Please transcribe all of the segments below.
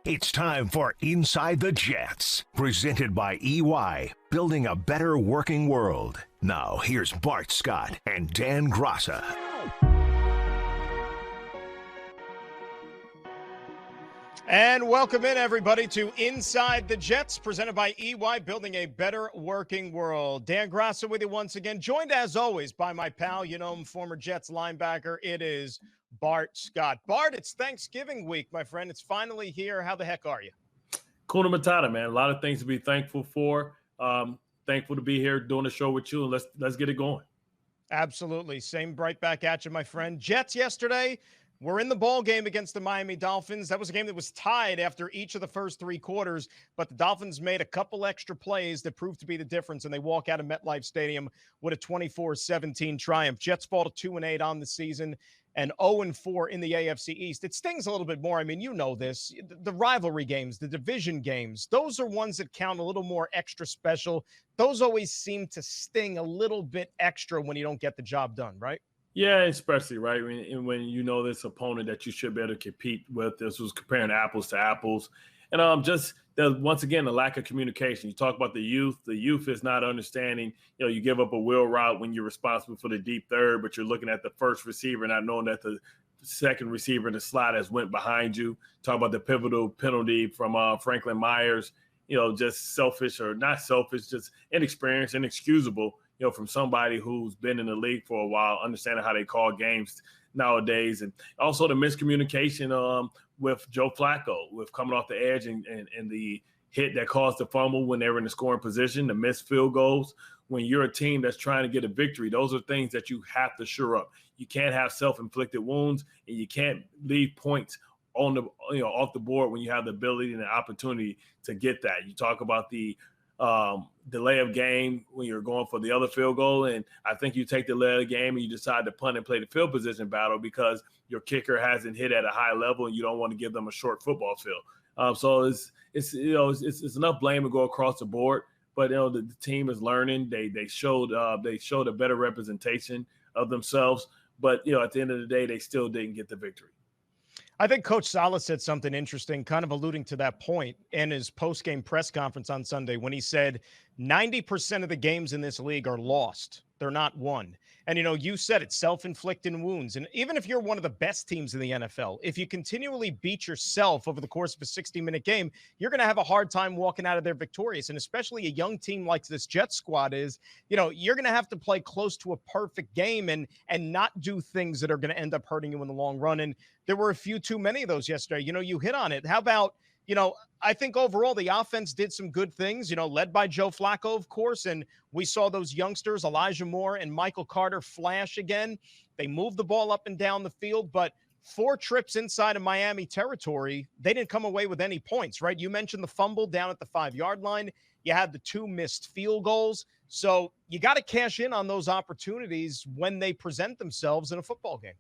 It's time for Inside the Jets, presented by EY, building a better working world. Now, here's Bart Scott and Dan Graca. And welcome in, everybody, to Inside the Jets, presented by EY, building a better working world. Dan Graca with you once again, joined as always by my pal, you know him, former Jets linebacker. It is Bart Scott. Bart, it's Thanksgiving week, my friend. It's finally here. How the heck are you? Kuna Matata, man. A lot of things to be thankful for. Thankful to be here doing the show with you, and let's get it going. Absolutely. Same right back at you, my friend. Jets yesterday were in the ball game against the Miami Dolphins. That was a game that was tied after each of the first three quarters, but the Dolphins made a couple extra plays that proved to be the difference, and they walk out of MetLife Stadium with a 24-17 triumph. Jets fall to 2-8 on the season and 0-4 in the AFC East. It stings a little bit more. I mean, you know this. The rivalry games, the division games, those are ones that count a little more extra special. Those always seem to sting a little bit extra when you don't get the job done, right? Yeah, especially, right, when you know this opponent that you should be able to compete with. This was comparing apples to apples. And once again, the lack of communication. You talk about the youth. The youth is not understanding, you give up a wheel route when you're responsible for the deep third, but you're looking at the first receiver, not knowing that the second receiver in the slot has went behind you. Talk about the pivotal penalty from Franklin Myers, just selfish or not selfish, just inexperienced, inexcusable, from somebody who's been in the league for a while, understanding how they call games nowadays. And also the miscommunication with Joe Flacco, with coming off the edge and the hit that caused the fumble when they were in the scoring position, the missed field goals. When you're a team that's trying to get a victory, those are things that you have to shore up. You can't have self-inflicted wounds, and you can't leave points on the off the board when you have the ability and the opportunity to get that. You talk about the delay of game when you're going for the other field goal, and I think you take the delay of the game and you decide to punt and play the field position battle because your kicker hasn't hit at a high level and you don't want to give them a short football field. So it's enough blame to go across the board, but the team is learning. They showed a better representation of themselves, but at the end of the day, they still didn't get the victory. I think Coach Saleh said something interesting, kind of alluding to that point in his post-game press conference on Sunday when he said 90% of the games in this league are lost. They're not won. And, you said it, self-inflicted wounds. And even if you're one of the best teams in the NFL, if you continually beat yourself over the course of a 60-minute game, you're going to have a hard time walking out of there victorious. And especially a young team like this Jets squad is, you're going to have to play close to a perfect game and not do things that are going to end up hurting you in the long run. And there were a few too many of those yesterday. You hit on it. How about, I think overall the offense did some good things, led by Joe Flacco, of course. And we saw those youngsters, Elijah Moore and Michael Carter, flash again. They moved the ball up and down the field, but 4 trips inside of Miami territory, they didn't come away with any points, right? You mentioned the fumble down at the 5-yard line. You had the 2 missed field goals. So you got to cash in on those opportunities when they present themselves in a football game.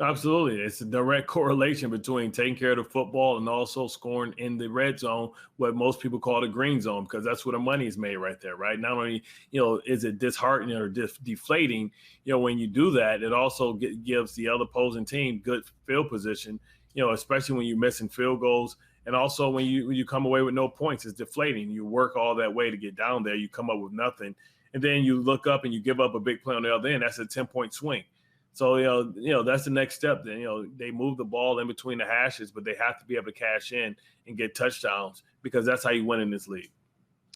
Absolutely. It's a direct correlation between taking care of the football and also scoring in the red zone, what most people call the green zone, because that's where the money is made right there, right? Not only, is it disheartening or deflating, when you do that, it also gives the other opposing team good field position, especially when you're missing field goals. And also when you come away with no points, it's deflating. You work all that way to get down there. You come up with nothing. And then you look up and you give up a big play on the other end. That's a 10-point swing. So, that's the next step. Then, they move the ball in between the hashes, but they have to be able to cash in and get touchdowns because that's how you win in this league.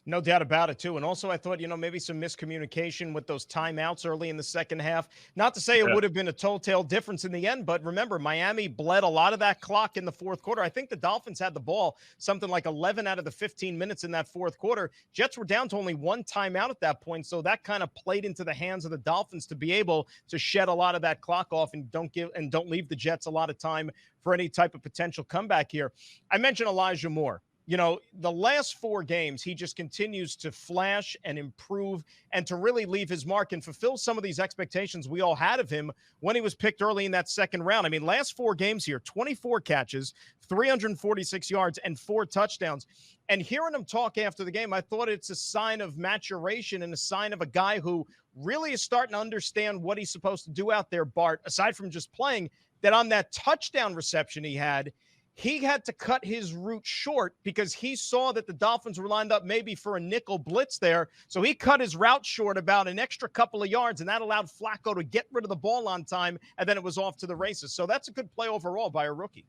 No doubt about it, too. And also, I thought, maybe some miscommunication with those timeouts early in the second half. Not to say it would have been a telltale difference in the end, but remember, Miami bled a lot of that clock in the fourth quarter. I think the Dolphins had the ball something like 11 out of the 15 minutes in that fourth quarter. Jets were down to only 1 timeout at that point, so that kind of played into the hands of the Dolphins to be able to shed a lot of that clock off and don't leave the Jets a lot of time for any type of potential comeback here. I mentioned Elijah Moore. The last 4 games, he just continues to flash and improve and to really leave his mark and fulfill some of these expectations we all had of him when he was picked early in that second round. I mean, last 4 games here, 24 catches, 346 yards, and 4 touchdowns. And hearing him talk after the game, I thought it's a sign of maturation and a sign of a guy who really is starting to understand what he's supposed to do out there, Bart, aside from just playing. that on that touchdown reception he had to cut his route short because he saw that the Dolphins were lined up maybe for a nickel blitz there. So he cut his route short about an extra couple of yards, and that allowed Flacco to get rid of the ball on time, and then it was off to the races. So that's a good play overall by a rookie.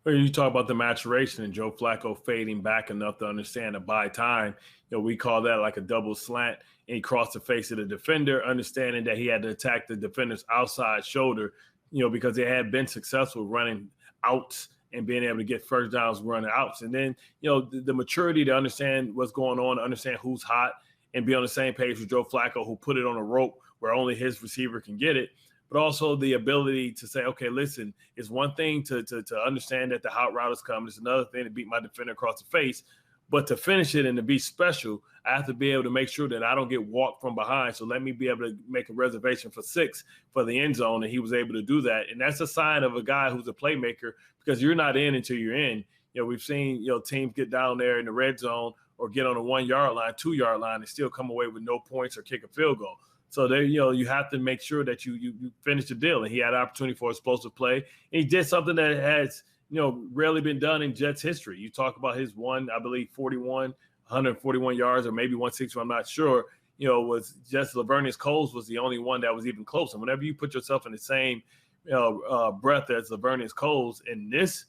Well, you talk about the maturation and Joe Flacco fading back enough to understand to buy time. We call that like a double slant, and he crossed the face of the defender, understanding that he had to attack the defender's outside shoulder, because they had been successful running outs and being able to get first downs running outs. And then, the maturity to understand what's going on, to understand who's hot, and be on the same page with Joe Flacco, who put it on a rope where only his receiver can get it. But also the ability to say, okay, listen, it's one thing to understand that the hot route is coming. It's another thing to beat my defender across the face. But to finish it and to be special, I have to be able to make sure that I don't get walked from behind. So let me be able to make a reservation for 6 for the end zone. And he was able to do that. And that's a sign of a guy who's a playmaker, because you're not in until you're in. We've seen, teams get down there in the red zone or get on a 1-yard line, 2-yard line, and still come away with no points or kick a field goal. So there, you have to make sure that you finish the deal. And he had an opportunity for explosive play. And he did something that has, rarely been done in Jets history. You talk about his 141 yards, or maybe 160, I'm not sure, was just Lavernius Coles was the only one that was even close. And whenever you put yourself in the same breath as Lavernius Coles in this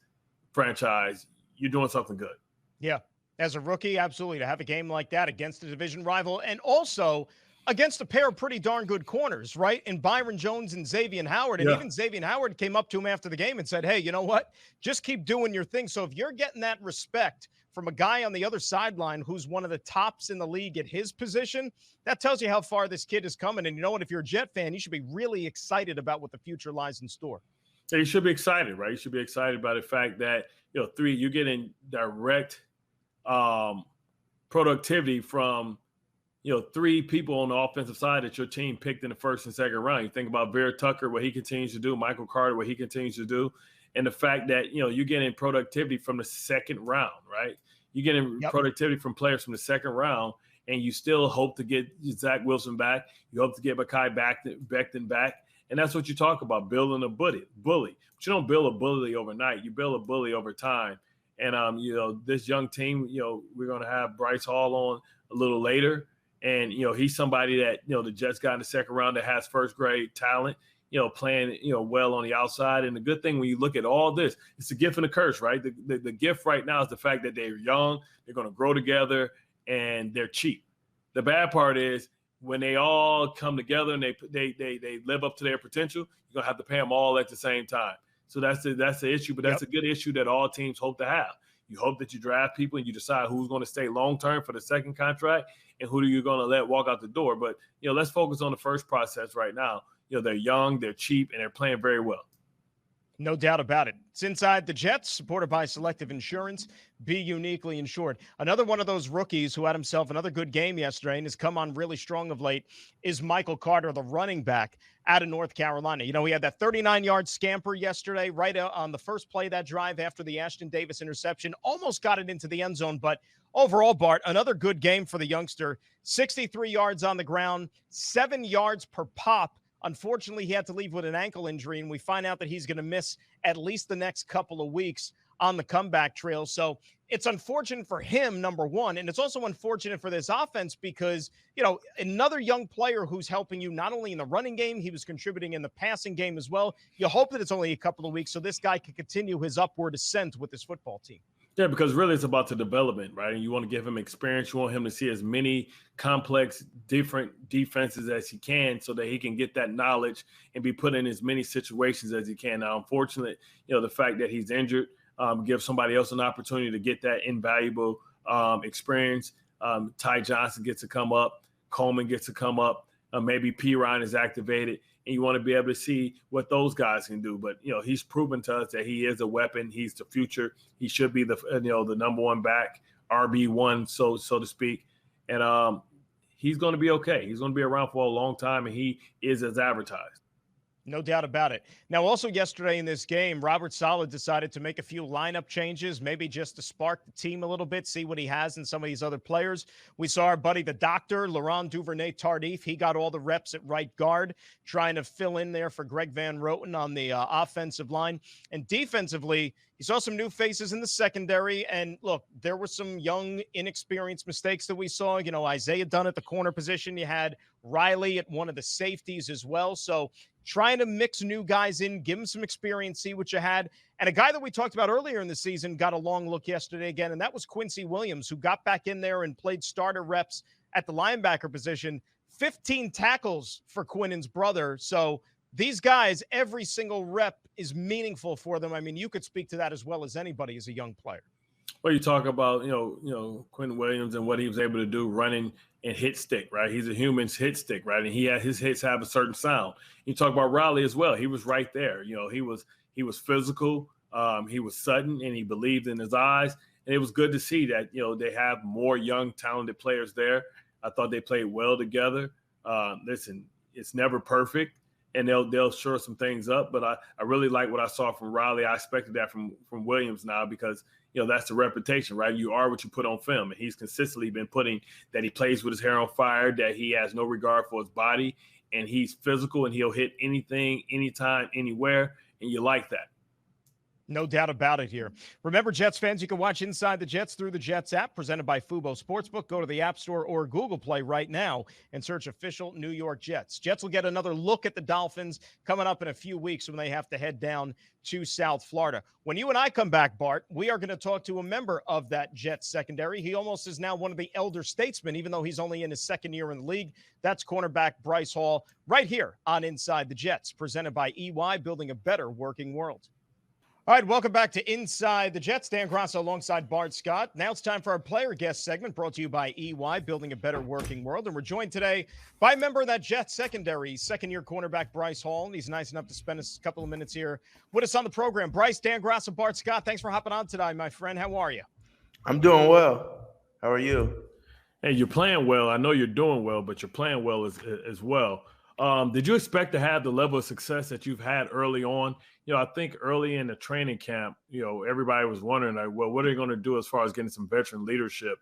franchise, you're doing something good. Yeah. As a rookie, absolutely. To have a game like that against a division rival, and also against a pair of pretty darn good corners, right? And Byron Jones and Xavier Howard. And even Xavier Howard came up to him after the game and said, hey, you know what? Just keep doing your thing. So if you're getting that respect from a guy on the other sideline who's one of the tops in the league at his position, that tells you how far this kid is coming. And you know what? If you're a Jet fan, you should be really excited about what the future lies in store. Yeah, you should be excited, right? You should be excited about the fact that, you're getting direct productivity from, 3 people on the offensive side that your team picked in the first and second round. You think about Vera Tucker, what he continues to do, Michael Carter, what he continues to do, and the fact that, you're getting productivity from the second round, right? You're getting productivity from players from the second round, and you still hope to get Zach Wilson back. You hope to get Mekhi Becton back. And that's what you talk about, building a bully. But you don't build a bully overnight. You build a bully over time. And, this young team, we're going to have Bryce Hall on a little later. And, he's somebody that, the Jets got in the second round that has first-grade talent, playing, well on the outside. And the good thing when you look at all this, it's a gift and a curse, right? The gift right now is the fact that they're young, they're going to grow together, and they're cheap. The bad part is when they all come together and they live up to their potential, you're going to have to pay them all at the same time. So that's the issue, but that's a good issue that all teams hope to have. You hope that you draft people and you decide who's going to stay long-term for the second contract and who are you going to let walk out the door. But, let's focus on the first process right now. They're young, they're cheap, and they're playing very well. No doubt about it. It's Inside the Jets, supported by Selective Insurance. Be uniquely insured. Another one of those rookies who had himself another good game yesterday and has come on really strong of late is Michael Carter, the running back out of North Carolina. He had that 39-yard scamper yesterday right on the first play of that drive after the Ashton Davis interception. Almost got it into the end zone, but overall, Bart, another good game for the youngster. 63 yards on the ground, 7 yards per pop. Unfortunately, he had to leave with an ankle injury, and we find out that he's going to miss at least the next couple of weeks on the comeback trail. So it's unfortunate for him, number one, and it's also unfortunate for this offense because, another young player who's helping you not only in the running game, he was contributing in the passing game as well. You hope that it's only a couple of weeks so this guy can continue his upward ascent with this football team. Yeah, because really it's about the development, right? And you want to give him experience. You want him to see as many complex, different defenses as he can so that he can get that knowledge and be put in as many situations as he can. Now, unfortunately, the fact that he's injured gives somebody else an opportunity to get that invaluable experience. Ty Johnson gets to come up. Coleman gets to come up. Maybe P. Ryan is activated. And you want to be able to see what those guys can do. But, he's proven to us that he is a weapon. He's the future. He should be the number one back, RB1, so to speak. And he's going to be okay. He's going to be around for a long time, and he is as advertised. No doubt about it. Now, also yesterday in this game, Robert Saleh decided to make a few lineup changes, maybe just to spark the team a little bit, see what he has in some of these other players. We saw our buddy, the doctor, Laurent Duvernay-Tardif. He got all the reps at right guard, trying to fill in there for Greg Van Roten on the offensive line. And defensively, you saw some new faces in the secondary. And look, there were some young, inexperienced mistakes that we saw. You know, Isaiah Dunn at the corner position. You had Riley at one of the safeties as well. So trying to mix new guys in, give them some experience, see what you had. And a guy that we talked about earlier in the season got a long look yesterday again, and that was Quincy Williams, who got back in there and played starter reps at the linebacker position. 15 tackles for Quinnen's brother. So these guys, every single rep is meaningful for them. I mean, you could speak to that as well as anybody as a young player. Well, you talk about, Quentin Williams and what he was able to do running and hit stick, right? He's a human's hit stick, right? And his hits have a certain sound. You talk about Riley as well. He was right there. You know, he was physical. He was sudden, and he believed in his eyes. And it was good to see that, they have more young, talented players there. I thought they played well together. Listen, it's never perfect, and they'll shore some things up. But I really like what I saw from Riley. I expected that from Williams now because – that's the reputation, right? You are what you put on film. And he's consistently been putting that he plays with his hair on fire, that he has no regard for his body, and he's physical, and he'll hit anything, anytime, anywhere. And you like that. No doubt about it here. Remember, Jets fans, you can watch Inside the Jets through the Jets app presented by Fubo Sportsbook. Go to the App Store or Google Play right now and search official New York Jets. Jets will get another look at the Dolphins coming up in a few weeks when they have to head down to South Florida. When you and I come back, Bart, we are going to talk to a member of that Jets secondary. He almost is now one of the elder statesmen, even though he's only in his second year in the league. That's cornerback Bryce Hall right here on Inside the Jets, presented by EY, building a better working world. All right, welcome back to Inside the Jets. Dan Graca alongside Bart Scott. Now it's time for our player guest segment brought to you by EY, building a better working world. And we're joined today by a member of that Jets secondary, second-year cornerback Bryce Hall. He's nice enough to spend a couple of minutes here with us on the program. Bryce, Dan Graca, Bart Scott, thanks for hopping on today, my friend. How are you? I'm doing well. How are you? Hey, you're playing well. I know you're doing well, but you're playing well as well. Did you expect to have the level of success that you've had early on? I think early in the training camp, everybody was wondering, like, well, what are you going to do as far as getting some veteran leadership,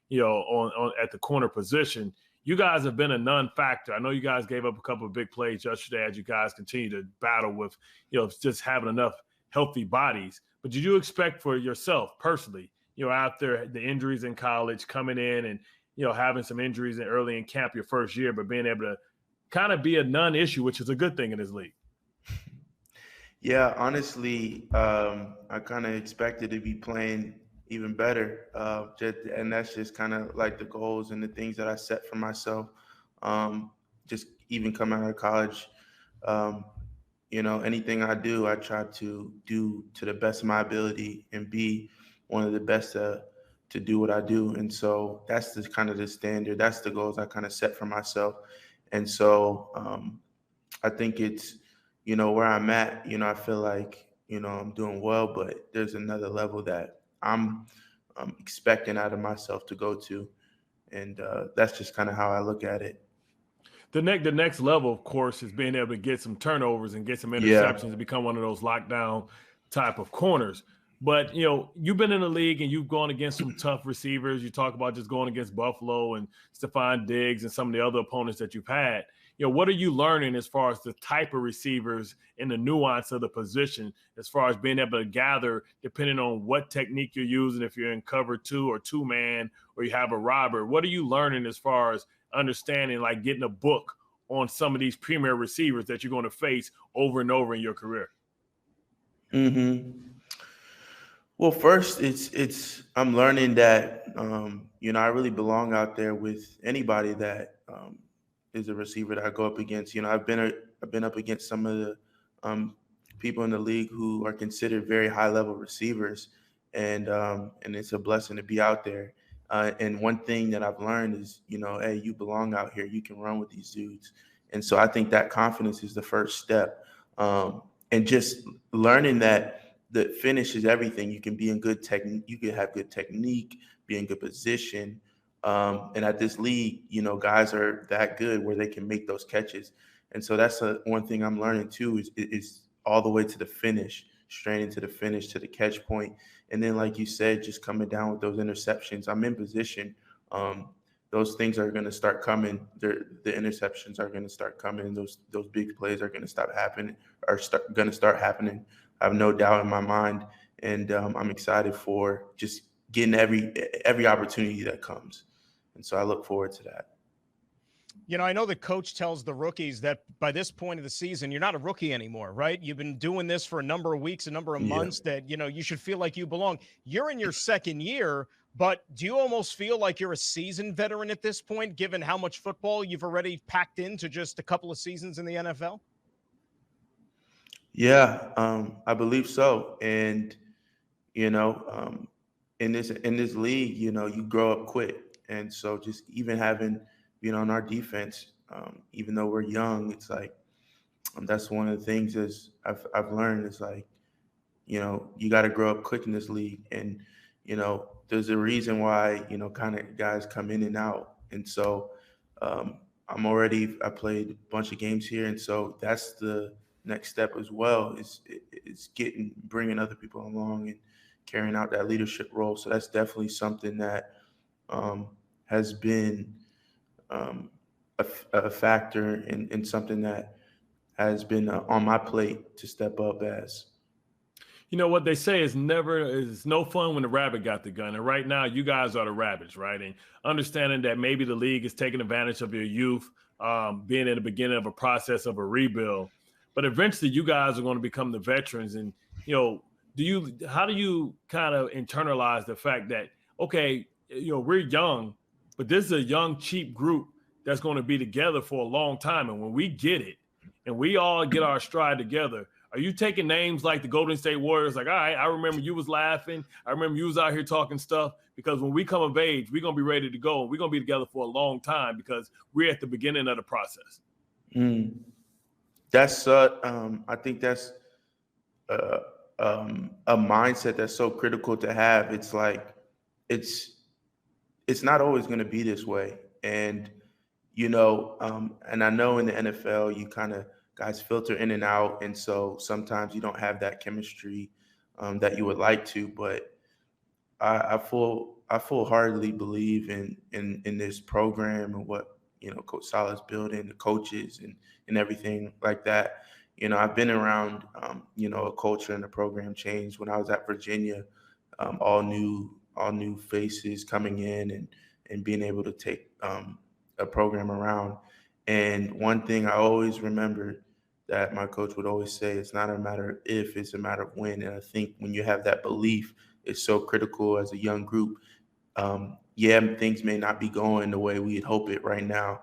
on at the corner position? You guys have been a non-factor. I know you guys gave up a couple of big plays yesterday as you guys continue to battle with, just having enough healthy bodies. But did you expect for yourself personally, after the injuries in college, coming in and, having some injuries early in camp your first year, but being able to kind of be a non-issue, which is a good thing in this league? Yeah, honestly, I kind of expected to be playing even better. And that's just kind of like the goals and the things that I set for myself. Just even coming out of college, anything I do, I try to do to the best of my ability and be one of the best to do what I do. And so that's the kind of the standard. That's the goals I kind of set for myself. And so I think it's, where I'm at, I feel like, I'm doing well, but there's another level that I'm expecting out of myself to go to. And that's just kind of how I look at it. The next level, of course, is being able to get some turnovers and get some interceptions and become one of those lockdown type of corners. But, you've been in the league and you've gone against some tough receivers. You talk about just going against Buffalo and Stephon Diggs and some of the other opponents that you've had. What are you learning as far as the type of receivers and the nuance of the position, as far as being able to gather, depending on what technique you're using, if you're in cover 2 or 2-man, or you have a robber? What are you learning as far as understanding, like getting a book on some of these premier receivers that you're going to face over and over in your career? Mm-hmm. Well, first, it's I'm learning that I really belong out there with anybody that is a receiver that I go up against. I've been up against some of the people in the league who are considered very high level receivers, and it's a blessing to be out there. And one thing that I've learned is, hey, you belong out here. You can run with these dudes, and so I think that confidence is the first step. And just learning that the finish is everything. You can be in good technique. You can have good technique, be in good position. And at this league, guys are that good where they can make those catches. And so that's one thing I'm learning too is all the way to the finish, straining to the finish, to the catch point. And then, like you said, just coming down with those interceptions. I'm in position. Those things are going to start coming. The interceptions are going to start coming. Those big plays are going to stop happening, going to start happening. I have no doubt in my mind, and I'm excited for just getting every opportunity that comes. And so I look forward to that. You know, I know the coach tells the rookies that by this point of the season, you're not a rookie anymore, right? You've been doing this for a number of weeks, a number of months, that, you should feel like you belong. You're in your second year, but do you almost feel like you're a seasoned veteran at this point, given how much football you've already packed into just a couple of seasons in the NFL? Yeah, I believe so. And, in this league, you grow up quick. And so just even having, on our defense, even though we're young, it's like that's one of the things is I've learned is like, you got to grow up quick in this league. And, there's a reason why, kind of guys come in and out. And so I played a bunch of games here. And so that's the next step as well is bringing other people along and carrying out that leadership role. So that's definitely something that has been a factor in something that has been on my plate to step up as. You know what they say is no fun when the rabbit got the gun. And right now, you guys are the rabbits, right? And understanding that maybe the league is taking advantage of your youth, being in the beginning of a process of a rebuild. But eventually, you guys are going to become the veterans. And, how do you kind of internalize the fact that, okay, we're young, but this is a young, cheap group that's going to be together for a long time. And when we get it and we all get our stride together, are you taking names like the Golden State Warriors? Like, all right, I remember you was laughing. I remember you was out here talking stuff, because when we come of age, we're going to be ready to go. We're going to be together for a long time because we're at the beginning of the process. That's I think that's a mindset that's so critical to have. It's like, it's not always going to be this way. And, and I know in the NFL, you kind of guys filter in and out. And so sometimes you don't have that chemistry that you would like to, but I full-heartedly believe in this program and what, Coach Saleh's building, the coaches and everything like that. I've been around, a culture and a program change when I was at Virginia, all new faces coming in and being able to take a program around. And one thing I always remembered that my coach would always say, it's not a matter of if, it's a matter of when. And I think when you have that belief, it's so critical as a young group. Things may not be going the way we'd hope it right now,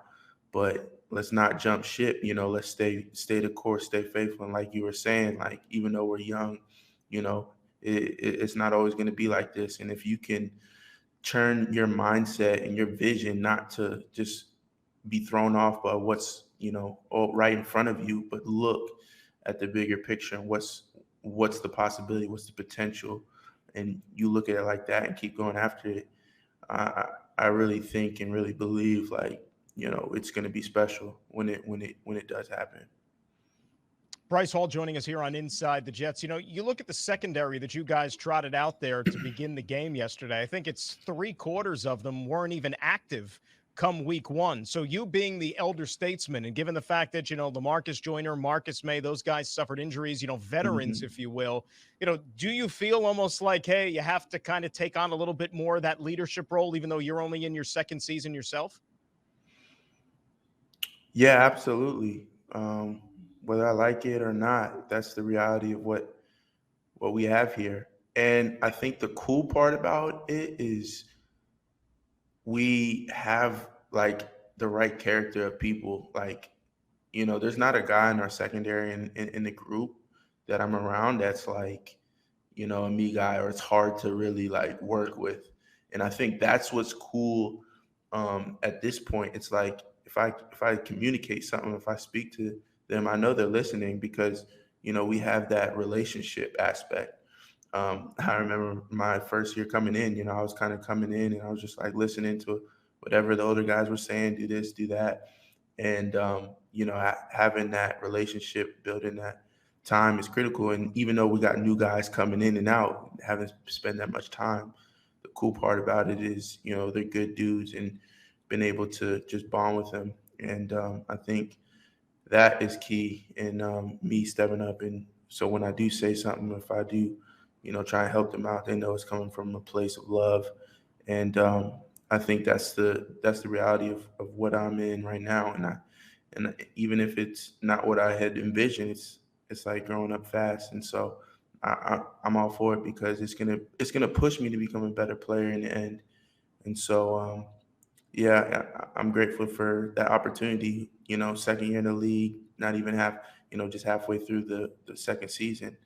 but let's not jump ship. Let's stay the course, stay faithful. And like you were saying, like, even though we're young, it's not always going to be like this. And if you can turn your mindset and your vision not to just be thrown off by what's, all right in front of you, but look at the bigger picture and what's the possibility, what's the potential, and you look at it like that and keep going after it. I really think and really believe, like, it's going to be special when it does happen. Bryce Hall joining us here on Inside the Jets. You look at the secondary that you guys trotted out there to begin the game yesterday. I think it's 3/4 of them weren't even active come week one. So you being the elder statesman, and given the fact that, LaMarcus Joyner, Marcus May, those guys suffered injuries, veterans, if you will, do you feel almost like, hey, you have to kind of take on a little bit more of that leadership role, even though you're only in your second season yourself? Yeah, absolutely. Whether I like it or not, that's the reality of what we have here. And I think the cool part about it is we have like the right character of people. Like, there's not a guy in our secondary in the group that I'm around that's like, a me guy, or it's hard to really like work with. And I think that's what's cool at this point. It's like, if I communicate something, if I speak to them, I know they're listening because, we have that relationship aspect. I remember my first year coming in, I was kind of coming in and I was just like listening to whatever the older guys were saying, do this, do that. And, having that relationship, building that time is critical. And even though we got new guys coming in and out, haven't spent that much time, the cool part about it is, they're good dudes and been able to just bond with them. And I think that is key in me stepping up. And so when I do say something, if I do, try and help them out, they know it's coming from a place of love. And I think that's the reality of what I'm in right now. And even if it's not what I had envisioned, it's like growing up fast. And so I'm all for it because it's gonna push me to become a better player in the end. And so yeah, I'm grateful for that opportunity. Second year in the league, not even just halfway through the second season.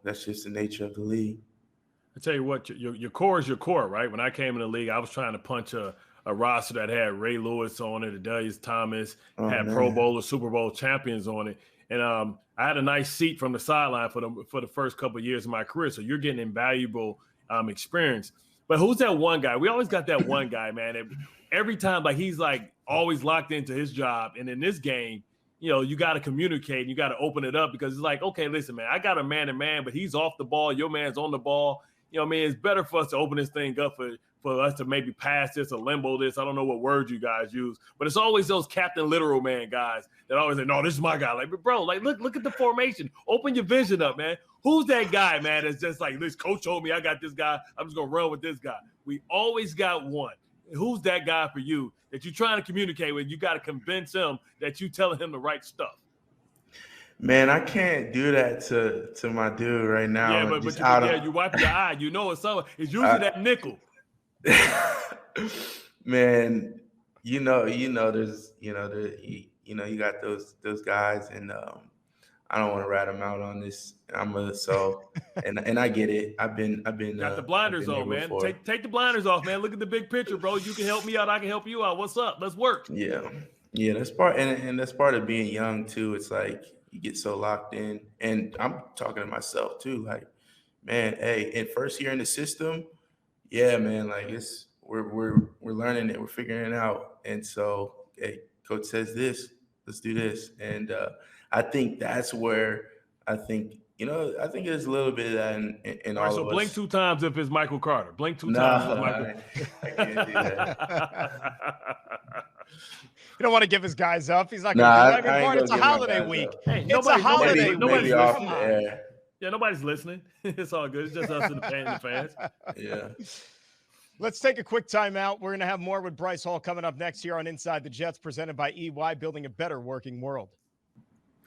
That's just the nature of the league. I tell you what, your core is your core, right? When I came in the league, I was trying to punch a roster that had Ray Lewis on it, Darius Thomas, had man. Pro Bowl or Super Bowl champions on it. And I had a nice seat from the sideline for the first couple of years of my career. So you're getting invaluable experience. But who's that one guy? We always got that one guy, man. Every time, like he's like always locked into his job. And in this game, you got to communicate and you got to open it up because it's like, okay, listen, man, I got a man-to-man, but he's off the ball. Your man's on the ball. It's better for us to open this thing up for us to maybe pass this or limbo this. I don't know what words you guys use, but it's always those Captain Literal Man guys that always say, no, this is my guy. Like, bro, like, look at the formation. Open your vision up, man. Who's that guy, man, that's just like, this coach told me I got this guy. I'm just going to run with this guy. We always got one. Who's that guy for you that you're trying to communicate with? You got to convince him that you telling him the right stuff. Man, I can't do that to my dude right now. Yeah, but you wipe your eye. It's usually that nickel. Man, you there's you got those guys, and I don't want to rat them out on this. And I get it. I've been got the blinders on, man. Take the blinders off, man. Look at the big picture, bro. You can help me out. I can help you out. What's up? Let's work. Yeah, that's part, and that's part of being young too. It's like you get so locked in, and I'm talking to myself too. Like, man, hey, in first year in the system, yeah, man, like we're learning it, we're figuring it out, and so, hey, coach says this, let's do this, and I think that's where I think there's a little bit of that in all of us. So blink 2 times if it's Michael Carter. Blink 2 times if it's Michael. I can't do that. You don't want to give his guys up. He's not going to do it. It's a holiday week. Hey, it's a holiday week. Nobody's listening. Yeah, nobody's listening. It's all good. It's just us and the fans. Yeah. Let's take a quick timeout. We're going to have more with Bryce Hall coming up next here on Inside the Jets, presented by EY, building a better working world.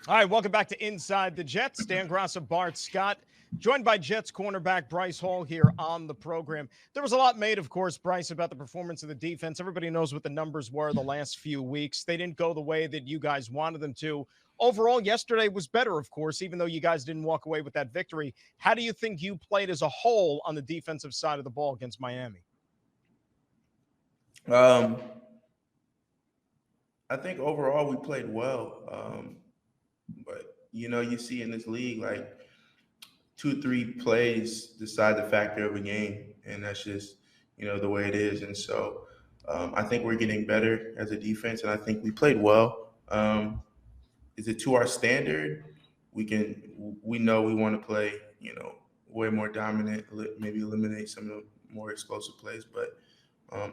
All right, welcome back to Inside the Jets. Dan Graca, Bart Scott, joined by Jets cornerback Bryce Hall here on the program. There was a lot made, of course, Bryce, about the performance of the defense. Everybody knows what the numbers were the last few weeks. They didn't go the way that you guys wanted them to. Overall, yesterday was better, of course, even though you guys didn't walk away with that victory. How do you think you played as a whole on the defensive side of the ball against Miami? I think overall we played well. But, you see in this league, like 2-3 plays decide the factor of a game. And that's just, the way it is. And so I think we're getting better as a defense. And I think we played well. Is it to our standard? We know we want to play, way more dominant, maybe eliminate some of the more explosive plays. But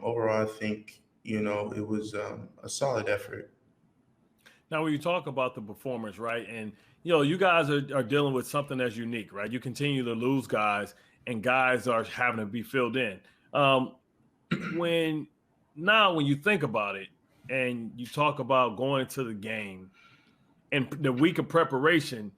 overall, I think, it was a solid effort. Now, when you talk about the performance, right, and, you guys are dealing with something that's unique, right? You continue to lose guys, and guys are having to be filled in. When you think about it and you talk about going to the game and the week of preparation,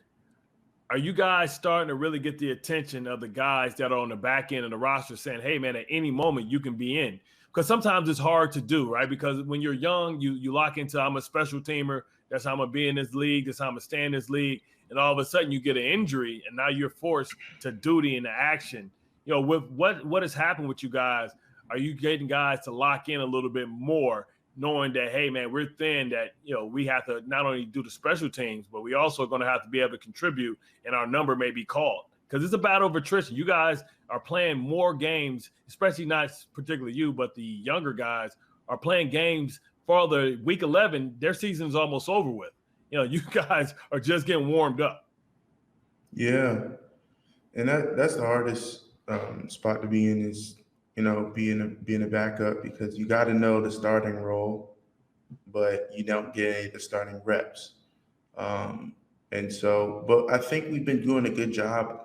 are you guys starting to really get the attention of the guys that are on the back end of the roster saying, hey, man, at any moment you can be in? Because sometimes it's hard to do, right? Because when you're young, you lock into, I'm a special teamer. That's how I'm going to be in this league. That's how I'm going to stay in this league. And all of a sudden you get an injury, and now you're forced to duty and to action. With what has happened with you guys, are you getting guys to lock in a little bit more, knowing that, hey, man, we're thin, that, we have to not only do the special teams, but we also are going to have to be able to contribute, and our number may be called. Because it's a battle of attrition. You guys are playing more games, especially not particularly you, but the younger guys are playing games for the week 11, their season's almost over with. You guys are just getting warmed up. Yeah, and that's the hardest spot to be in is being a backup, because you got to know the starting role, but you don't get the starting reps. And so, but I think we've been doing a good job.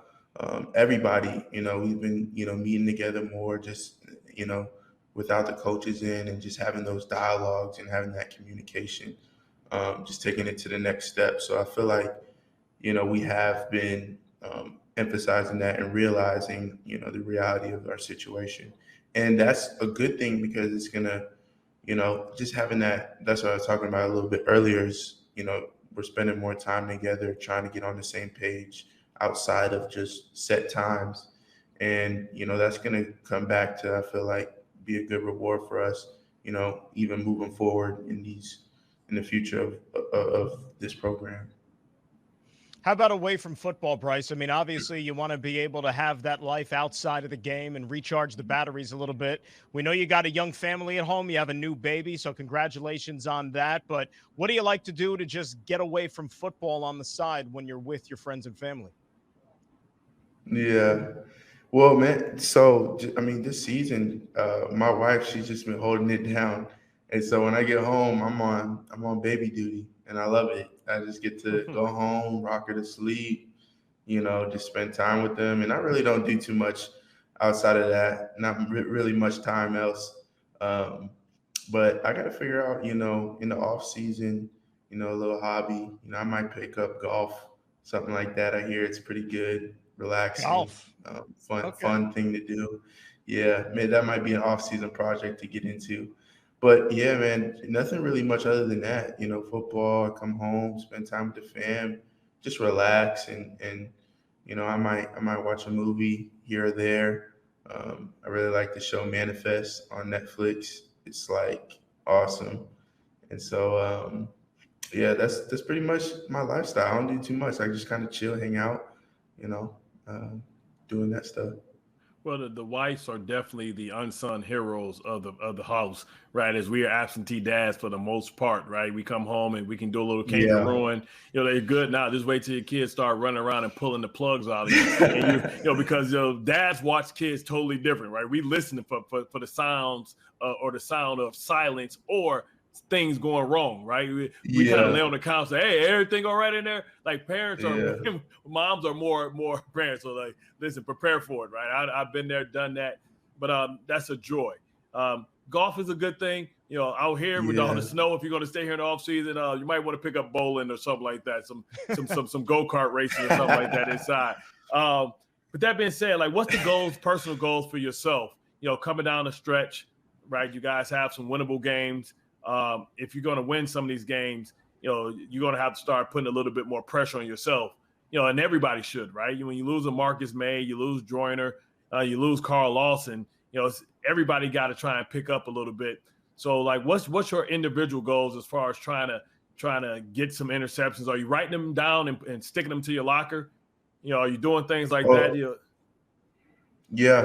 Everybody, we've been, meeting together more, just, without the coaches in, and just having those dialogues and having that communication, just taking it to the next step. So I feel like, we have been emphasizing that and realizing, the reality of our situation. And that's a good thing, because it's going to, just having that's what I was talking about a little bit earlier is, we're spending more time together, trying to get on the same page outside of just set times. And, that's going to come back to, I feel like, be a good reward for us, even moving forward in the future of this program. How about away from football, Bryce? I mean, obviously, you want to be able to have that life outside of the game and recharge the batteries a little bit. We know you got a young family at home. You have a new baby, so congratulations on that. But what do you like to do to just get away from football on the side when you're with your friends and family? Yeah. Well, man, so I mean, this season, my wife, she's just been holding it down, and so when I get home, I'm on baby duty, and I love it. I just get to go home, rock her to sleep, just spend time with them, and I really don't do too much outside of that. Not really much time else. Um, but I got to figure out, in the off season, a little hobby. I might pick up golf, something like that. I hear it's pretty good, relaxing, Golf. fun, Okay. fun thing to do. Yeah, man, that might be an off season project to get into. But yeah, man, nothing really much other than that. Football, come home, spend time with the fam, just relax, and I might watch a movie here or there. I really like the show Manifest on Netflix. It's like awesome. And so yeah, that's pretty much my lifestyle. I don't do too much. I just kind of chill, hang out, you know, um, doing that stuff. Well, the wives are definitely the unsung heroes of the house, right? As we are absentee dads for the most part, right? We come home and we can do a little Yeah. kangarooing. They're good now. Just wait till your kids start running around and pulling the plugs out of you, and because dads watch kids totally different, right? We listen for the sounds or the sound of silence or things going wrong, right? We kind of lay Yeah. on the couch, say, "Hey, everything all right in there?" Like parents are, Yeah. moms are more parents. So like, listen, prepare for it, right? I've been there, done that, but that's a joy. Golf is a good thing. Out here with all the Yeah. snow, if you're going to stay here in the off season, you might want to pick up bowling or something like that, some go-kart races or something like that inside. But that being said, like, what's the goals, personal goals for yourself? Coming down the stretch, right? You guys have some winnable games. If you're going to win some of these games, you're going to have to start putting a little bit more pressure on yourself. And everybody should, right? When you lose a Marcus May, you lose Joyner, you lose Carl Lawson, everybody got to try and pick up a little bit. So, like, what's your individual goals as far as trying to get some interceptions? Are you writing them down and sticking them to your locker? Are you doing things like that? Yeah,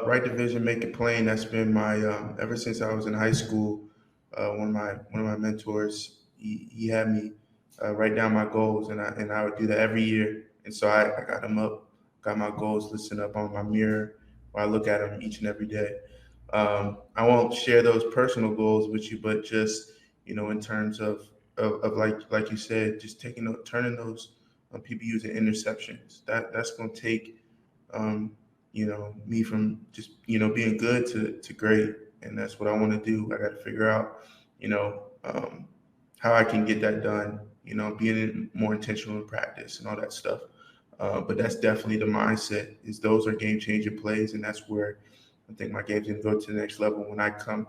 right division, make it plain. That's been my ever since I was in high school. One of my mentors, he had me write down my goals, and I would do that every year. And so I got them up, got my goals listed up on my mirror, where I look at them each and every day. I won't share those personal goals with you, but just in terms of like you said, just turning those PBUs and interceptions. That's going to take. Me from just, being good to great. And that's what I want to do. I got to figure out, how I can get that done, being more intentional in practice and all that stuff. But that's definitely the mindset is those are game changing plays. And that's where I think my game's going to go to the next level when I come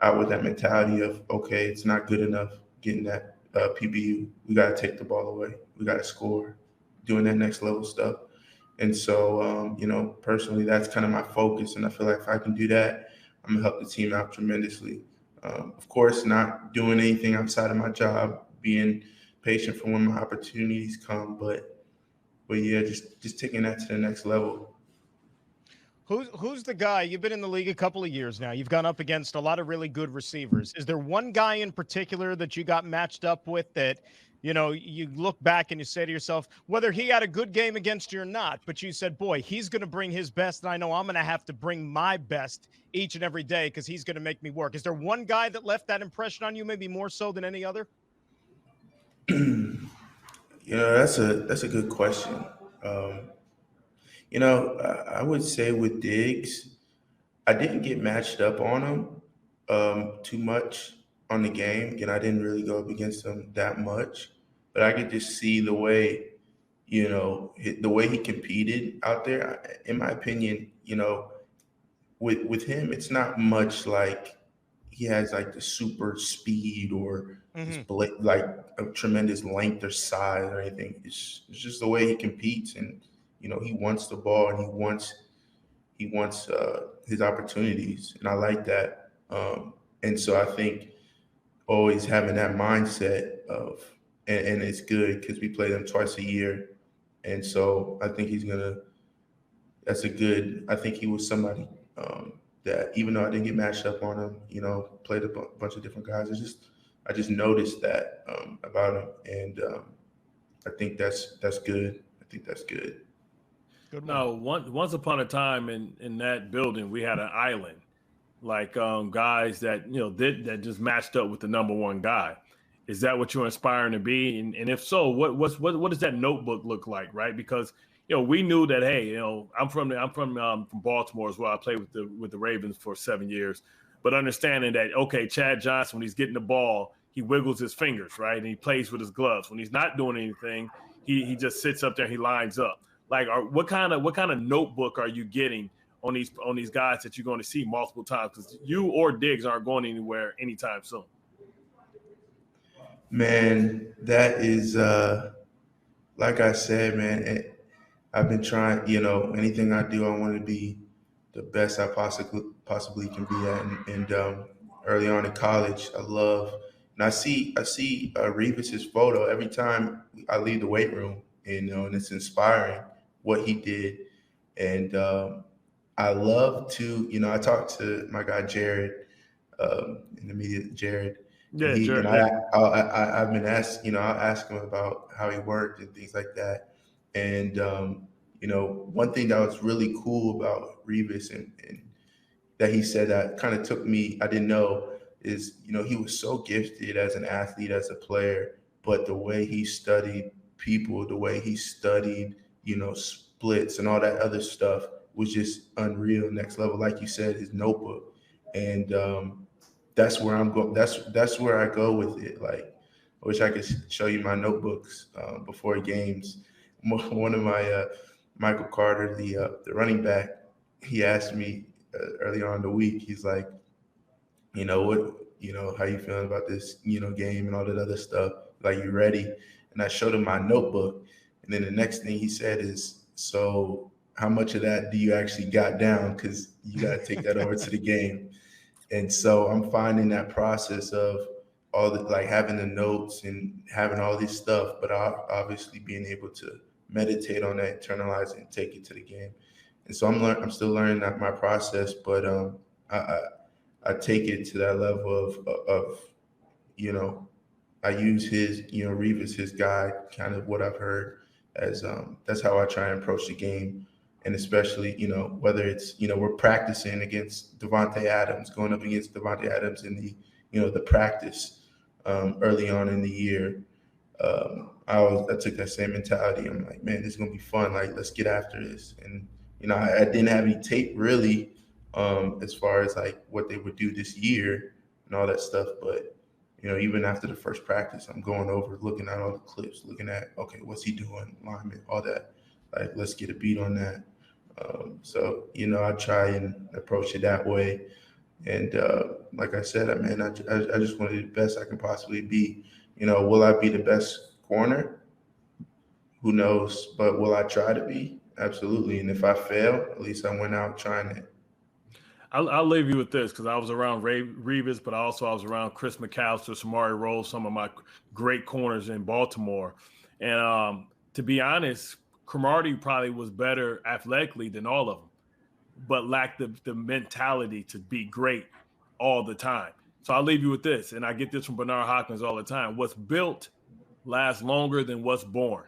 out with that mentality of, okay, it's not good enough getting that PBU. We got to take the ball away. We got to score, doing that next level stuff. And so, personally, that's kind of my focus. And I feel like if I can do that, I'm going to help the team out tremendously. Of course, not doing anything outside of my job, being patient for when my opportunities come. But yeah, just taking that to the next level. Who's the guy? You've been in the league a couple of years now. You've gone up against a lot of really good receivers. Is there one guy in particular that you got matched up with that, you look back and you say to yourself, whether he had a good game against you or not, but you said, boy, he's going to bring his best, and I know I'm going to have to bring my best each and every day because he's going to make me work. Is there one guy that left that impression on you, maybe more so than any other? That's a good question. Um, I would say with Diggs, I didn't get matched up on him too much on the game. I didn't really go up against him that much, but I could just see the way, the way he competed out there. In my opinion, with him, it's not much like he has like the super speed or Mm-hmm. like a tremendous length or size or anything. It's just the way he competes, and he wants the ball and he wants his opportunities, and I like that. And so I think always having that mindset of, and it's good because we play them twice a year, and so I think he's gonna. That's a good. I think he was somebody that even though I didn't get matched up on him, played a bunch of different guys. I just noticed that about him, and I think that's good. I think that's good. Good one. No, once upon a time in that building, we had an island, like guys that that just matched up with the number one guy. Is that what you're inspiring to be? And if so, what does that notebook look like, right? Because we knew that, hey, I'm from Baltimore as well. I played with the Ravens for 7 years, but understanding that, okay, Chad Johnson, when he's getting the ball, he wiggles his fingers, right, and he plays with his gloves. When he's not doing anything, he just sits up there and he lines up. Like, what kind of notebook are you getting on these guys that you're going to see multiple times? Because you or Diggs aren't going anywhere anytime soon. Man, that is like I said, man. I've been trying. Anything I do, I want to be the best I possibly can be at. And early on in college, and I see Revis's photo every time I leave the weight room, and it's inspiring what he did. And I love to, I talked to my guy Jared in the media, Jared, and Yeah, Jared. I've been asked, I'll ask him about how he worked and things like that. And one thing that was really cool about Revis and that he said that kind of took me, I didn't know, is he was so gifted as an athlete, as a player, but the way he studied people, the way he studied, splits and all that other stuff was just unreal, next level. Like you said, his notebook, and that's where I'm going. That's where I go with it. Like, I wish I could show you my notebooks before games. One of my Michael Carter, the running back, he asked me early on in the week. He's like, what, how you feeling about this, game and all that other stuff? Like, you ready? And I showed him my notebook, and then the next thing he said is, so how much of that do you actually got down? Because you got to take that over to the game. And so I'm finding that process of all the, like, having the notes and having all this stuff, but obviously being able to meditate on that, internalize it, and take it to the game. And so I'm still learning that my process, but I take it to that level of I use his, Revis, his guide, kind of what I've heard as that's how I try and approach the game. And especially, whether it's, we're practicing against Devontae Adams, going up against Devontae Adams in the practice early on in the year. I took that same mentality. I'm like, man, this is gonna be fun. Like, let's get after this. And I didn't have any tape really, as far as like what they would do this year and all that stuff. But even after the first practice, I'm going over, looking at all the clips, looking at, okay, what's he doing, lineman, all that. Like, let's get a beat on that. So I try and approach it that way. And like I said, I just want to be the best I can possibly be. Will I be the best corner? Who knows? But will I try to be? Absolutely. And if I fail, at least I went out trying it. I'll leave you with this because I was around Revis, but I was around Chris McAllister, Samari Rose, some of my great corners in Baltimore. And to be honest, Cromartie probably was better athletically than all of them. but lack the mentality to be great all the time. So I'll leave you with this, and I get this from Bernard Hopkins all the time. What's built lasts longer than what's born.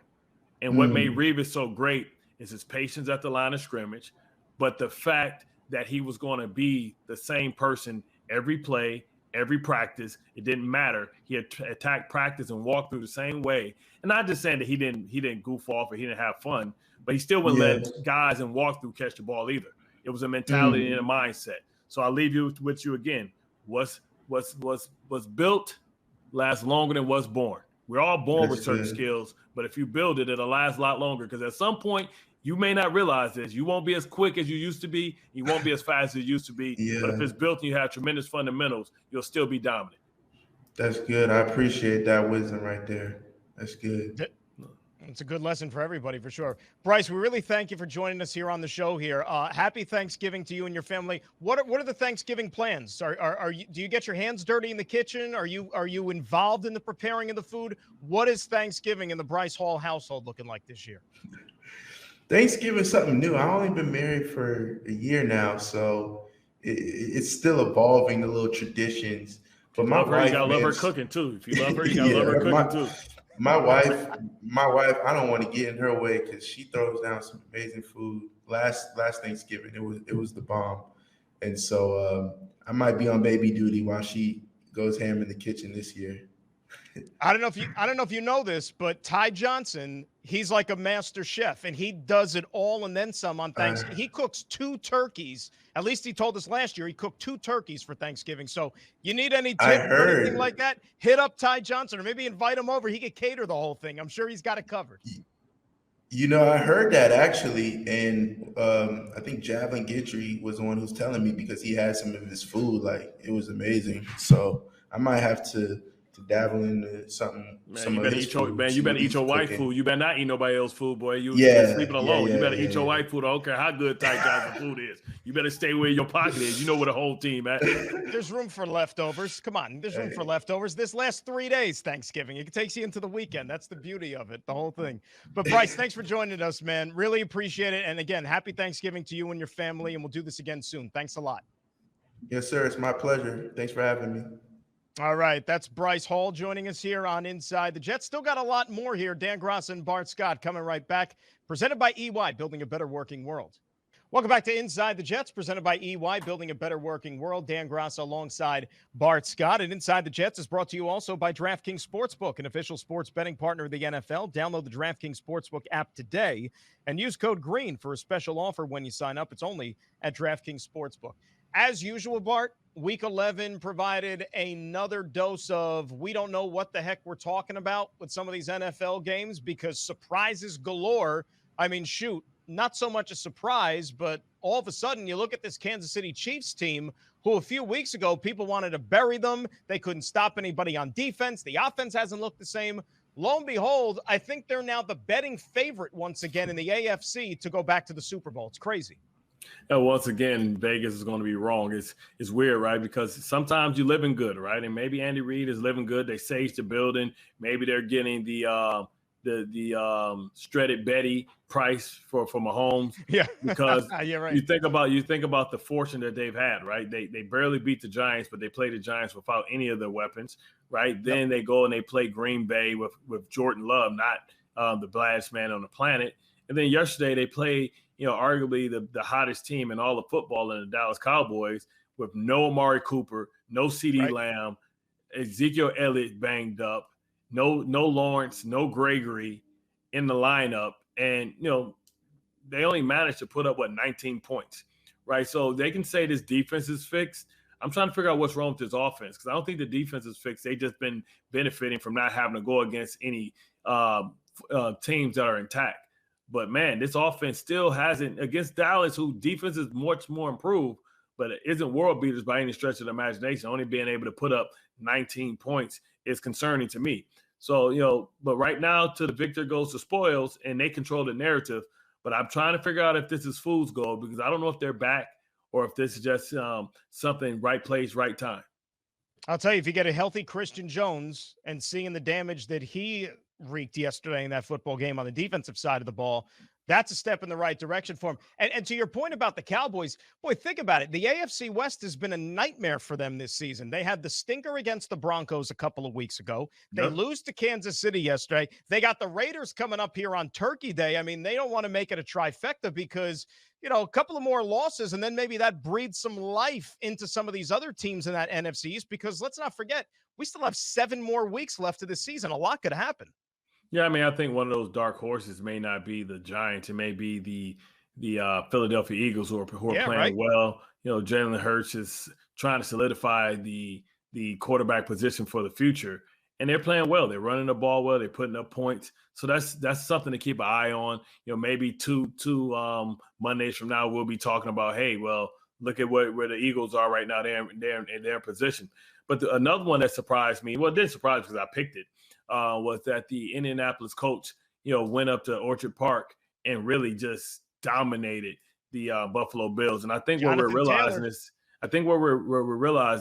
And what made Revis so great is his patience at the line of scrimmage, but the fact that he was going to be the same person every play, every practice. It didn't matter. He attacked practice and walked through the same way. And not just saying that he didn't goof off or he didn't have fun, but he still wouldn't let guys and walk through catch the ball either. It was a mentality and a mindset. So I'll leave you with you again. What's built lasts longer than what's born. We're all born with certain skills, but if you build it, it'll last a lot longer because at some point you may not realize this. You won't be as quick as you used to be. You won't be as fast as you used to be. Yeah. But if it's built and you have tremendous fundamentals, you'll still be dominant. That's good. I appreciate that wisdom right there. That's good. It's a good lesson for everybody, for sure. Bryce, we really thank you for joining us here on the show here. Happy Thanksgiving to you and your family. What are the Thanksgiving plans? Do you get your hands dirty in the kitchen? Are you involved in the preparing of the food? What is Thanksgiving in the Bryce Hall household looking like this year? Thanksgiving is something new. I've only been married for a year now, so it's still evolving the little traditions. But my wife, you gotta love her cooking too. If you love her, you gotta love her cooking too. My wife, I don't want to get in her way because she throws down some amazing food. Last Thanksgiving, it was the bomb, and so I might be on baby duty while she goes ham in the kitchen this year. I don't know if you know this, but Ty Johnson, he's like a master chef, and he does it all and then some on Thanksgiving. He cooks 2 turkeys. At least he told us last year he cooked 2 turkeys for Thanksgiving. So you need any tips or anything like that, hit up Ty Johnson or maybe invite him over. He could cater the whole thing. I'm sure he's got it covered. You know, I heard that actually, and I think Javelin Guidry was the one who's telling me because he had some of his food. Like, it was amazing. So I might have to dabble into something. Man, you better eat your wife food. You better not eat nobody else's food, boy. You're sleeping alone. You better eat your wife food. I don't care how good Ty Johnson food is. You better stay where your pocket is. You know where the whole team at. There's room for leftovers. Come on, there's room for leftovers. This last 3 days, Thanksgiving, it takes you into the weekend. That's the beauty of it, the whole thing. But Bryce, thanks for joining us, man. Really appreciate it. And again, happy Thanksgiving to you and your family. And we'll do this again soon. Thanks a lot. Yes, sir. It's my pleasure. Thanks for having me. All right, that's Bryce Hall joining us here on Inside the Jets. Still got a lot more here. Dan Graca and Bart Scott coming right back. Presented by EY, building a better working world. Welcome back to Inside the Jets, presented by EY, building a better working world. Dan Graca alongside Bart Scott. And Inside the Jets is brought to you also by DraftKings Sportsbook, an official sports betting partner of the NFL. Download the DraftKings Sportsbook app today and use code GREEN for a special offer when you sign up. It's only at DraftKings Sportsbook. As usual, Bart, Week 11 provided another dose of we don't know what the heck we're talking about with some of these NFL games because surprises galore. I mean, shoot, not so much a surprise, but all of a sudden you look at this Kansas City Chiefs team who a few weeks ago people wanted to bury them. They couldn't stop anybody on defense. The offense hasn't looked the same. Lo and behold, I think they're now the betting favorite once again in the AFC to go back to the Super Bowl. It's crazy. And once again, Vegas is going to be wrong. It's weird, right? Because sometimes you're living good, right? And maybe Andy Reid is living good. They saged the building. Maybe they're getting the shredded Betty price for Mahomes. Yeah, because yeah, right. you think about the fortune that they've had, right? They barely beat the Giants, but they played the Giants without any of their weapons, right? Then they go and they play Green Bay with Jordan Love, not the baddest man on the planet. And then yesterday they play, arguably the hottest team in all of football in the Dallas Cowboys with no Amari Cooper, no CeeDee Lamb, Ezekiel Elliott banged up, no Lawrence, no Gregory in the lineup. And, they only managed to put up, 19 points, right? So they can say this defense is fixed. I'm trying to figure out what's wrong with this offense because I don't think the defense is fixed. They've just been benefiting from not having to go against any teams that are intact. But, man, this offense still hasn't – against Dallas, who defense is much more improved, but it isn't world beaters by any stretch of the imagination. Only being able to put up 19 points is concerning to me. So, but right now, to the victor goes the spoils, and they control the narrative. But I'm trying to figure out if this is fool's gold because I don't know if they're back or if this is just something right place, right time. I'll tell you, if you get a healthy Christian Jones and seeing the damage that he wreaked yesterday in that football game on the defensive side of the ball, That's a step in the right direction for them. And to your point about the Cowboys, boy, think about it. The AFC West has been a nightmare for them this season. They had the stinker against the Broncos a couple of weeks ago. They Yep. lose to Kansas City yesterday. They got the Raiders coming up here on Turkey Day. I mean, they don't want to make it a trifecta because, a couple of more losses, and then maybe that breathes some life into some of these other teams in that NFC East, because let's not forget, we still have 7 more weeks left of the season. A lot could happen. Yeah, I mean, I think one of those dark horses may not be the Giants. It may be the Philadelphia Eagles who are Yeah, playing right. well. Jalen Hurts is trying to solidify the quarterback position for the future, and they're playing well. They're running the ball well. They're putting up points. So that's something to keep an eye on. Maybe two Mondays from now we'll be talking about, hey, well, look at where the Eagles are right now. They're in position. But another one that surprised me, well, it didn't surprise me because I picked it. Was that the Indianapolis coach, went up to Orchard Park and really just dominated the Buffalo Bills. And I think what we're realizing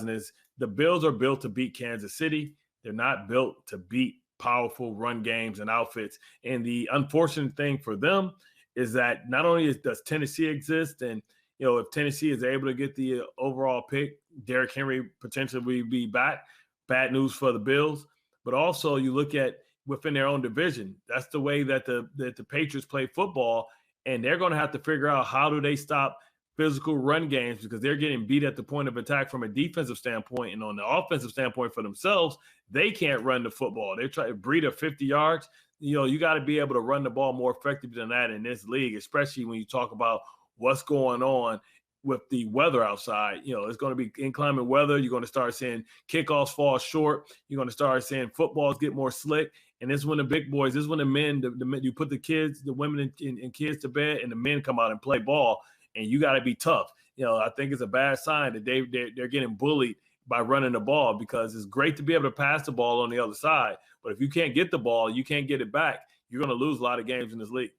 is the Bills are built to beat Kansas City. They're not built to beat powerful run games and outfits. And the unfortunate thing for them is that not only does Tennessee exist, and if Tennessee is able to get the overall pick, Derrick Henry potentially will be back. Bad news for the Bills. But also you look at within their own division. That's the way that the Patriots play football, and they're going to have to figure out how do they stop physical run games because they're getting beat at the point of attack from a defensive standpoint, and on the offensive standpoint for themselves, they can't run the football. They're trying to breed at 50 yards. You got to be able to run the ball more effectively than that in this league, especially when you talk about what's going on with the weather outside. It's going to be inclement weather. You're going to start seeing kickoffs fall short. You're going to start seeing footballs get more slick. And this is when the big boys, this is when the men, you put the kids, the women and kids to bed, and the men come out and play ball. And you got to be tough. I think it's a bad sign that they're getting bullied by running the ball, because it's great to be able to pass the ball on the other side. But if you can't get the ball, you can't get it back, you're going to lose a lot of games in this league.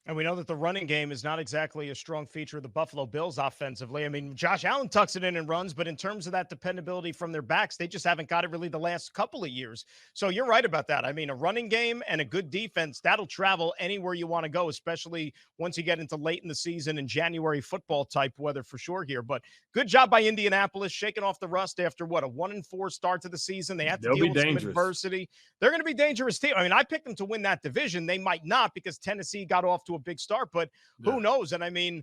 And we know that the running game is not exactly a strong feature of the Buffalo Bills offensively. I mean, Josh Allen tucks it in and runs, but in terms of that dependability from their backs, they just haven't got it really the last couple of years. So you're right about that. I mean, a running game and a good defense, that'll travel anywhere you want to go, especially once you get into late in the season and January football type weather for sure here. But good job by Indianapolis, shaking off the rust after a 1-4 start to the season. They have to deal with some adversity. They're going to be a dangerous team. I mean, I picked them to win that division. They might not, because Tennessee got off to a big start, but who knows? And I mean,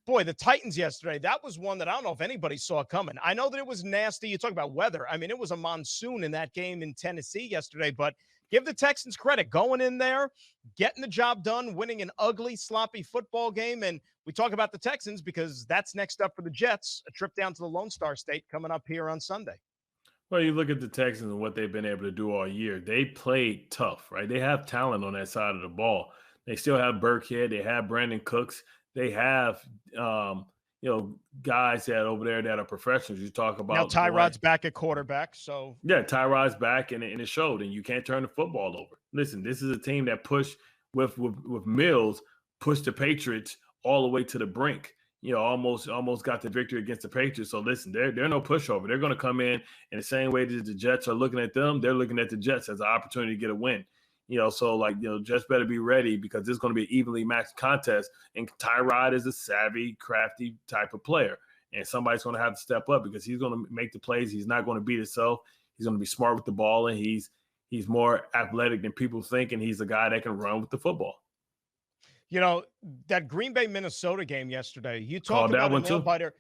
boy, the Titans yesterday, that was one that I don't know if anybody saw coming. I know that it was nasty. You talk about weather. I mean, it was a monsoon in that game in Tennessee yesterday, but give the Texans credit, going in there, getting the job done, winning an ugly, sloppy football game. And we talk about the Texans because that's next up for the Jets, a trip down to the Lone Star State coming up here on Sunday. Well, you look at the Texans and what they've been able to do all year. They played tough, right? They have talent on that side of the ball. They still have Burkhead. They have Brandon Cooks. They have, guys that over there that are professionals. You talk about now Tyrod's back at quarterback. So yeah, Tyrod's back, and it showed. And you can't turn the football over. Listen, this is a team that pushed with Mills, pushed the Patriots all the way to the brink. Almost got the victory against the Patriots. So listen, they're no pushover. They're going to come in the same way that the Jets are looking at them. They're looking at the Jets as an opportunity to get a win. Jets better be ready, because this is going to be an evenly matched contest. And Tyrod is a savvy, crafty type of player. And somebody's going to have to step up, because he's going to make the plays. He's not going to beat himself. He's going to be smart with the ball, and he's more athletic than people think, and he's a guy that can run with the football. That Green Bay, Minnesota game yesterday, you talked about a nail biter.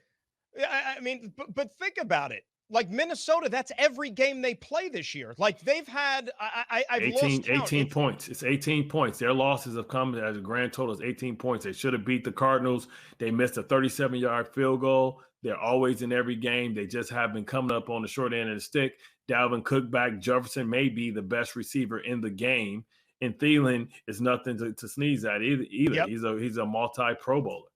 I mean, but think about it. Like Minnesota, that's every game they play this year. Like they've had, I've 18 points. It's 18 points. Their losses have come as a grand total is 18 points. They should have beat the Cardinals. They missed a 37-yard field goal. They're always in every game. They just have been coming up on the short end of the stick. Dalvin Cook back. Jefferson may be the best receiver in the game. And Thielen is nothing to sneeze at either. Yep. He's a multi-Pro Bowler.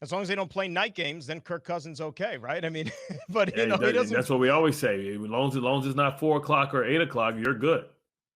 As long as they don't play night games, then Kirk Cousins okay, right? I mean, but he doesn't. That's what we always say. As long as it's not 4 o'clock or 8 o'clock, you're good.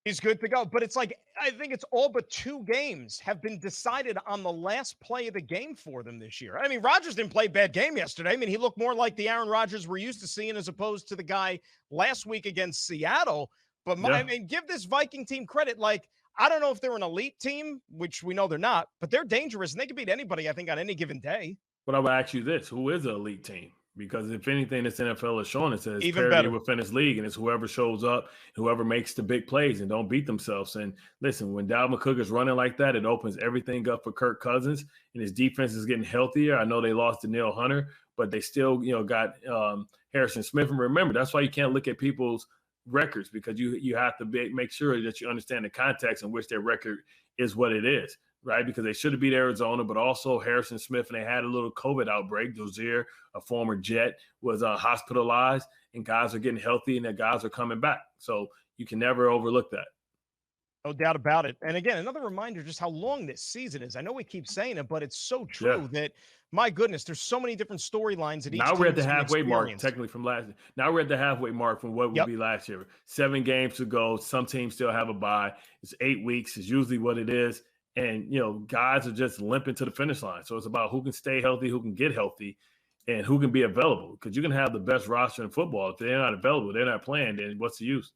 He's good to go. But it's like, I think it's all but 2 games have been decided on the last play of the game for them this year. I mean, Rodgers didn't play a bad game yesterday. I mean, he looked more like the Aaron Rodgers we're used to seeing as opposed to the guy last week against Seattle. But I mean, give this Viking team credit. Like, I don't know if they're an elite team, which we know they're not, but they're dangerous and they can beat anybody, I think, on any given day. But I would ask you this: who is an elite team? Because if anything, this NFL is showing it says Even parity better. within this league, and it's whoever shows up, whoever makes the big plays, and don't beat themselves. And listen, when Dalvin Cook is running like that, it opens everything up for Kirk Cousins, and his defense is getting healthier. I know they lost to Neil Hunter, but they still, got Harrison Smith. And remember, that's why you can't look at people's records, because you have to make sure that you understand the context in which their record is what it is. Right, because they should have beat Arizona, but also Harrison Smith, and they had a little COVID outbreak. Dozier, a former Jet, was hospitalized, and guys are getting healthy, and their guys are coming back. So you can never overlook that. No doubt about it. And again, another reminder just how long this season is. I know we keep saying it, but it's so true that, my goodness, there's so many different storylines at each Now we're at the team's halfway mark, experience. technically, from last year. Now we're at the halfway mark from what would be last year. 7 games to go. Some teams still have a bye. It's 8 weeks is usually what it is. And, guys are just limping to the finish line. So it's about who can stay healthy, who can get healthy, and who can be available. Because you can have the best roster in football. If they're not available, they're not playing, then what's the use?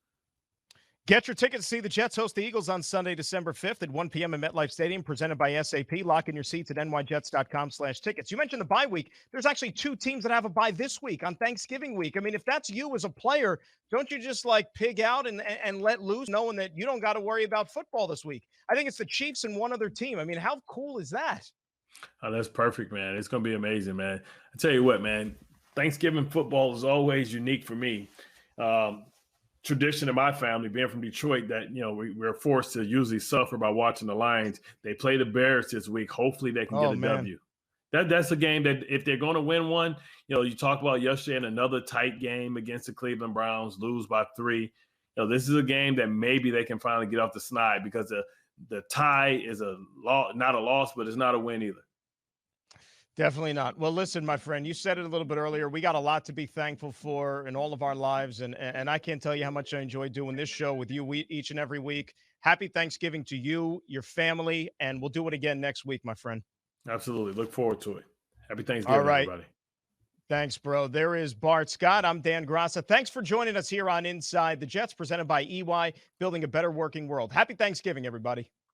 Get your tickets to see the Jets host the Eagles on Sunday, December 5th at 1 p.m. at MetLife Stadium, presented by SAP. Lock in your seats at nyjets.com/tickets. You mentioned the bye week. There's actually 2 teams that have a bye this week on Thanksgiving week. I mean, if that's you as a player, don't you just pig out and let loose, knowing that you don't got to worry about football this week? I think it's the Chiefs and one other team. I mean, how cool is that? Oh, that's perfect, man. It's going to be amazing, man. I tell you what, man, Thanksgiving football is always unique for me. Tradition in my family, being from Detroit, that we're forced to usually suffer by watching the Lions. They play the Bears this week. Hopefully they can get a W. That's a game that if they're going to win one, you talked about yesterday in another tight game against the Cleveland Browns, lose by 3. This is a game that maybe they can finally get off the snide, because the tie is not a loss, but it's not a win either. Definitely not. Well, listen, my friend, you said it a little bit earlier. We got a lot to be thankful for in all of our lives. And I can't tell you how much I enjoy doing this show with you each and every week. Happy Thanksgiving to you, your family, and we'll do it again next week, my friend. Absolutely. Look forward to it. Happy Thanksgiving, all right, everybody. Thanks, bro. There is Bart Scott. I'm Dan Graca. Thanks for joining us here on Inside the Jets, presented by EY, building a better working world. Happy Thanksgiving, everybody.